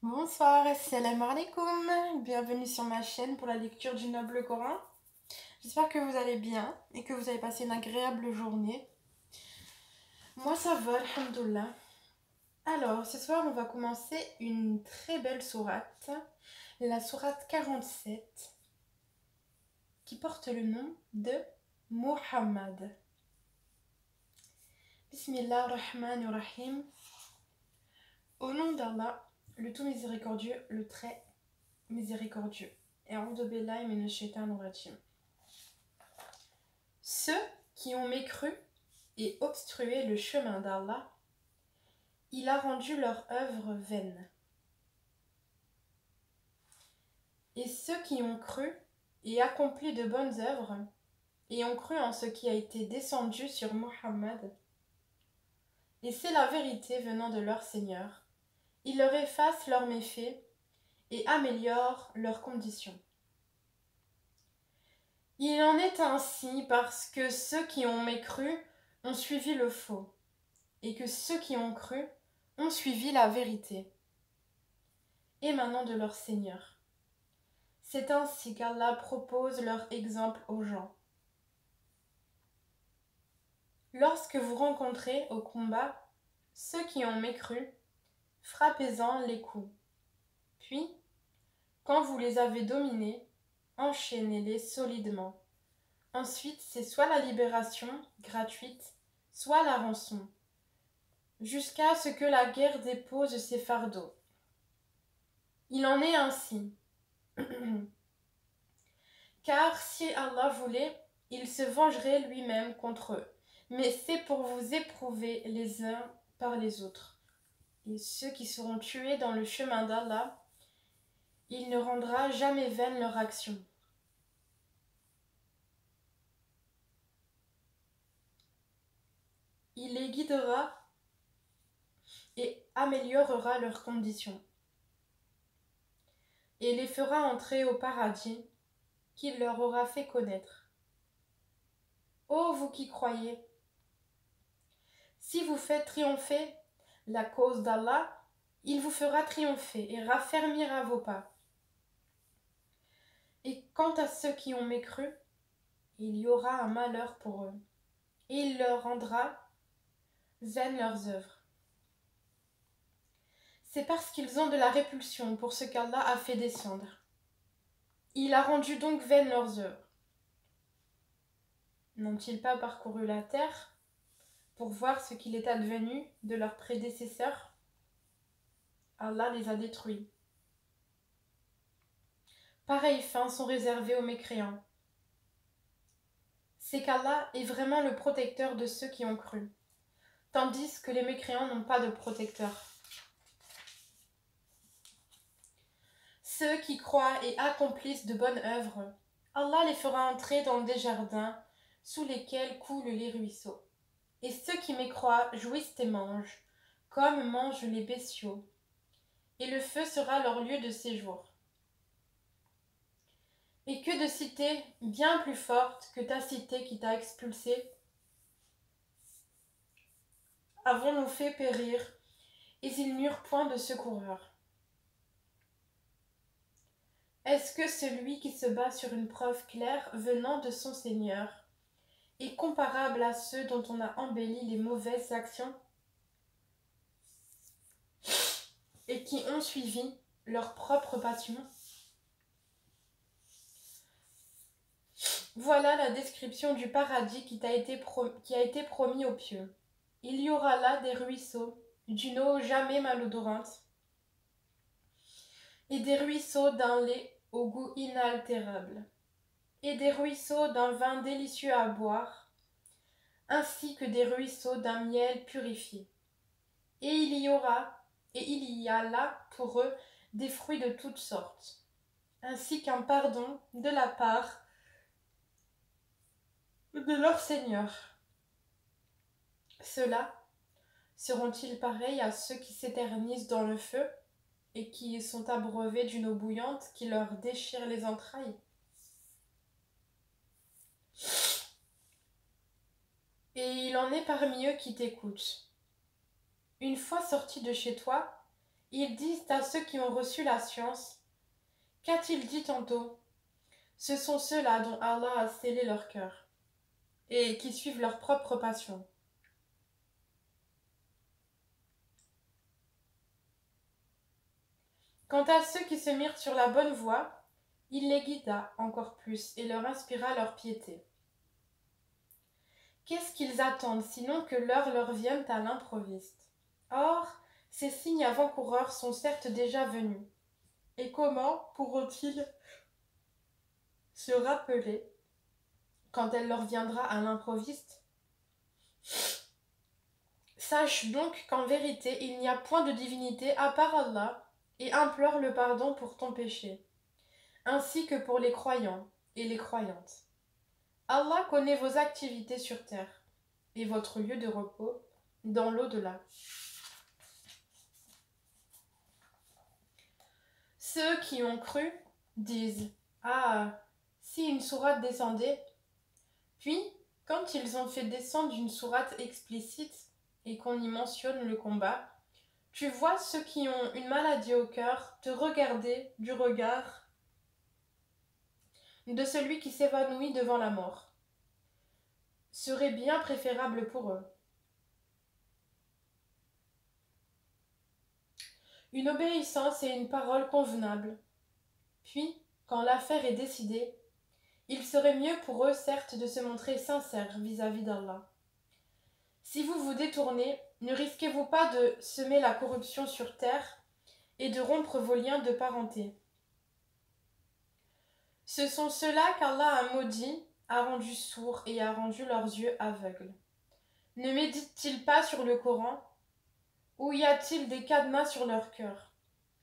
Bonsoir, assalamu alaikum. Bienvenue sur ma chaîne pour la lecture du Noble Coran. J'espère que vous allez bien et que vous avez passé une agréable journée. Moi ça va, alhamdoulilah. Alors, ce soir on va commencer une très belle sourate, la sourate 47, qui porte le nom de Muhammad. Bismillah ar-Rahman ar-Rahim. Au nom d'Allah, le tout miséricordieux, le très miséricordieux. A'oudhu billahi minash shaitanir rajim. Ceux qui ont mécru et obstrué le chemin d'Allah, il a rendu leur œuvre vaine. Et ceux qui ont cru et accompli de bonnes œuvres, et ont cru en ce qui a été descendu sur Muhammad, et c'est la vérité venant de leur Seigneur, il leur efface leurs méfaits et améliore leurs conditions. Il en est ainsi parce que ceux qui ont mécru ont suivi le faux, et que ceux qui ont cru ont suivi la vérité, émanant de leur Seigneur. C'est ainsi qu'Allah propose leur exemple aux gens. Lorsque vous rencontrez au combat ceux qui ont mécru, frappez-en les coups. Puis, quand vous les avez dominés, enchaînez-les solidement. Ensuite, c'est soit la libération gratuite, soit la rançon, jusqu'à ce que la guerre dépose ses fardeaux. Il en est ainsi. Car si Allah voulait, il se vengerait lui-même contre eux. Mais c'est pour vous éprouver les uns par les autres. Et ceux qui seront tués dans le chemin d'Allah, il ne rendra jamais vaine leur action. Il les guidera et améliorera leurs conditions. Et les fera entrer au paradis qu'il leur aura fait connaître. Ô vous qui croyez, si vous faites triompher la cause d'Allah, il vous fera triompher et raffermira vos pas. Et quant à ceux qui ont mécru, il y aura un malheur pour eux, et il leur rendra vaines leurs œuvres. C'est parce qu'ils ont de la répulsion pour ce qu'Allah a fait descendre. Il a rendu donc vaines leurs œuvres. N'ont-ils pas parcouru la terre pour voir ce qu'il est advenu de leurs prédécesseurs? Allah les a détruits. Pareilles fins sont réservées aux mécréants. C'est qu'Allah est vraiment le protecteur de ceux qui ont cru, tandis que les mécréants n'ont pas de protecteur. Ceux qui croient et accomplissent de bonnes œuvres, Allah les fera entrer dans des jardins sous lesquels coulent les ruisseaux. Et ceux qui mécroient jouissent et mangent, comme mangent les bestiaux, et le feu sera leur lieu de séjour. Et que de cités bien plus fortes que ta cité qui t'a expulsé avons-nous fait périr, et ils n'eurent point de secoureur. Est-ce que celui qui se bat sur une preuve claire venant de son Seigneur est comparable à ceux dont on a embelli les mauvaises actions et qui ont suivi leur propre passion? Voilà la description du paradis qui a été promis aux pieux. Il y aura là des ruisseaux, d'une eau jamais malodorante, et des ruisseaux d'un lait au goût inaltérable, et des ruisseaux d'un vin délicieux à boire, ainsi que des ruisseaux d'un miel purifié. Et il y a là pour eux des fruits de toutes sortes, ainsi qu'un pardon de la part de leur Seigneur. Ceux-là seront-ils pareils à ceux qui s'éternisent dans le feu et qui sont abreuvés d'une eau bouillante qui leur déchire les entrailles? Et il en est parmi eux qui t'écoutent. Une fois sortis de chez toi, Ils disent à ceux qui ont reçu la science, qu'a-t-il dit tantôt? Ce sont ceux-là dont Allah a scellé leur cœur et qui suivent leur propre passion. Quant à ceux qui se mirent sur la bonne voie, il les guida encore plus et leur inspira leur piété. Qu'est-ce qu'ils attendent sinon que l'heure leur vienne à l'improviste? Or, ces signes avant-coureurs sont certes déjà venus. Et comment pourront-ils se rappeler quand elle leur viendra à l'improviste? Sache donc qu'en vérité, il n'y a point de divinité à part Allah, et implore le pardon pour ton péché, ainsi que pour les croyants et les croyantes. Allah connaît vos activités sur terre et votre lieu de repos dans l'au-delà. Ceux qui ont cru disent: Ah, si une sourate descendait. Puis, quand ils ont fait descendre une sourate explicite et qu'on y mentionne le combat, tu vois ceux qui ont une maladie au cœur te regarder du regard de celui qui s'évanouit devant la mort. Serait bien préférable pour eux. Une obéissance et une parole convenables. Puis, quand l'affaire est décidée, il serait mieux pour eux, certes, de se montrer sincères vis-à-vis d'Allah. Si vous vous détournez, ne risquez-vous pas de semer la corruption sur terre et de rompre vos liens de parenté? Ce sont ceux-là qu'Allah a maudits, a rendus sourds et a rendu leurs yeux aveugles. Ne méditent-ils pas sur le Coran? Ou y a-t-il des cadenas sur leur cœur?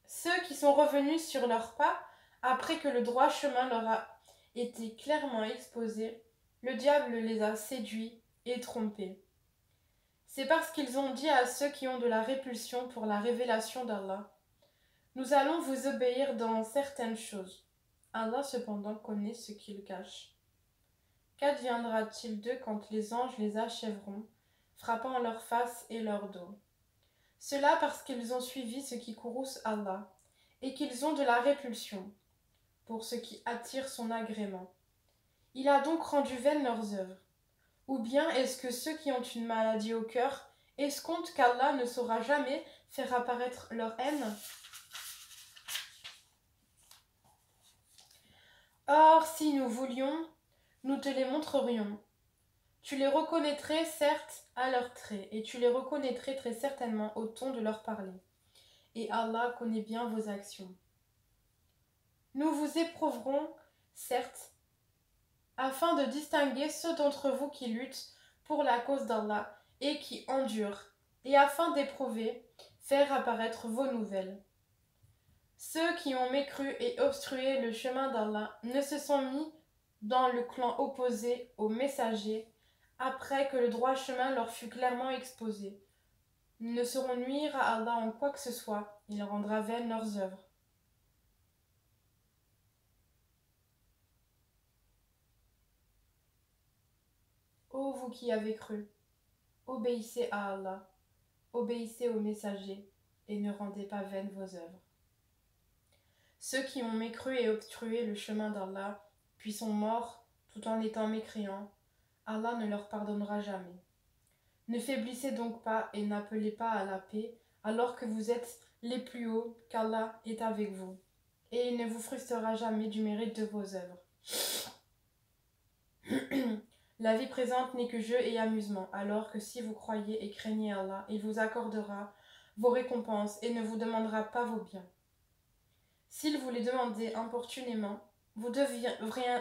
Ceux qui sont revenus sur leurs pas, après que le droit chemin leur a été clairement exposé, le diable les a séduits et trompés. C'est parce qu'ils ont dit à ceux qui ont de la répulsion pour la révélation d'Allah: Nous allons vous obéir dans certaines choses. Allah cependant connaît ce qu'ils cachent. Qu'adviendra-t-il d'eux quand les anges les achèveront, frappant leur face et leur dos? Cela parce qu'ils ont suivi ce qui courrouce Allah, et qu'ils ont de la répulsion pour ce qui attire son agrément. Il a donc rendu vaines leurs œuvres. Ou bien est-ce que ceux qui ont une maladie au cœur escomptent qu'Allah ne saura jamais faire apparaître leur haine? Or, si nous voulions, nous te les montrerions. Tu les reconnaîtrais certes à leurs traits, et tu les reconnaîtrais très certainement au ton de leur parler. Et Allah connaît bien vos actions. Nous vous éprouverons, certes, afin de distinguer ceux d'entre vous qui luttent pour la cause d'Allah et qui endurent, et afin d'éprouver, faire apparaître vos nouvelles. Ceux qui ont mécru et obstrué le chemin d'Allah ne se sont mis dans le clan opposé aux messagers après que le droit chemin leur fut clairement exposé. Ne sauront nuire à Allah en quoi que ce soit, il rendra vaines leurs œuvres. Ô vous qui avez cru, obéissez à Allah, obéissez aux messagers, et ne rendez pas vaines vos œuvres. Ceux qui ont mécru et obstrué le chemin d'Allah, puis sont morts tout en étant mécréants, Allah ne leur pardonnera jamais. Ne faiblissez donc pas et n'appelez pas à la paix, alors que vous êtes les plus hauts, qu'Allah est avec vous, et il ne vous frustrera jamais du mérite de vos œuvres. La vie présente n'est que jeu et amusement, alors que si vous croyez et craignez Allah, il vous accordera vos récompenses et ne vous demandera pas vos biens. S'il vous les demandait importunément, vous deviendriez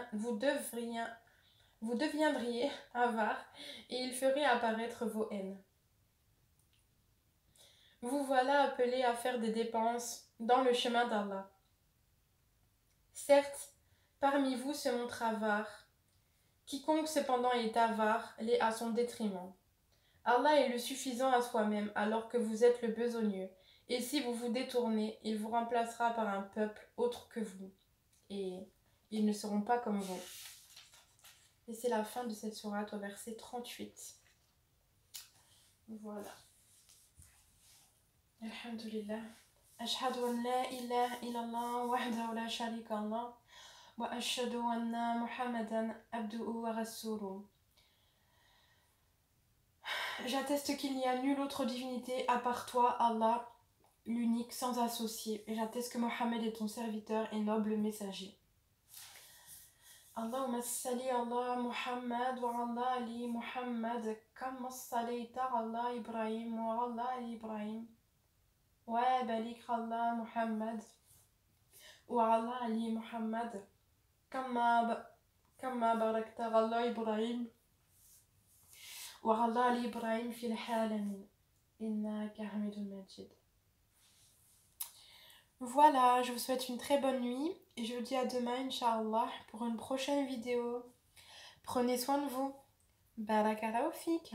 avare et il ferait apparaître vos haines. Vous voilà appelés à faire des dépenses dans le chemin d'Allah. Certes, parmi vous se montre avare. Quiconque cependant est avare l'est à son détriment. Allah est le suffisant à soi-même alors que vous êtes le besogneux. Et si vous vous détournez, il vous remplacera par un peuple autre que vous. Et ils ne seront pas comme vous. Et c'est la fin de cette sourate au verset 38. Voilà. Alhamdulillah. أشهد أن لا إله إلا الله وحده لا شريك له وأشهد أن محمدا عبده ورسوله. J'atteste qu'il n'y a nulle autre divinité à part toi, Allah, l'unique, sans associé. Et j'atteste que Mohammed est ton serviteur et noble messager. Allahumma salli ala Muhammad wa ala ali Muhammad kama sallaita ala Ibrahim wa ala ali Ibrahim wa barik ala Muhammad wa ala ali Muhammad kama barakta ala Ibrahim wa ala ali Ibrahim fil alamin innaka Hamidun Majid. Voilà, je vous souhaite une très bonne nuit et je vous dis à demain, Inch'Allah, pour une prochaine vidéo. Prenez soin de vous. Barakallahu fik.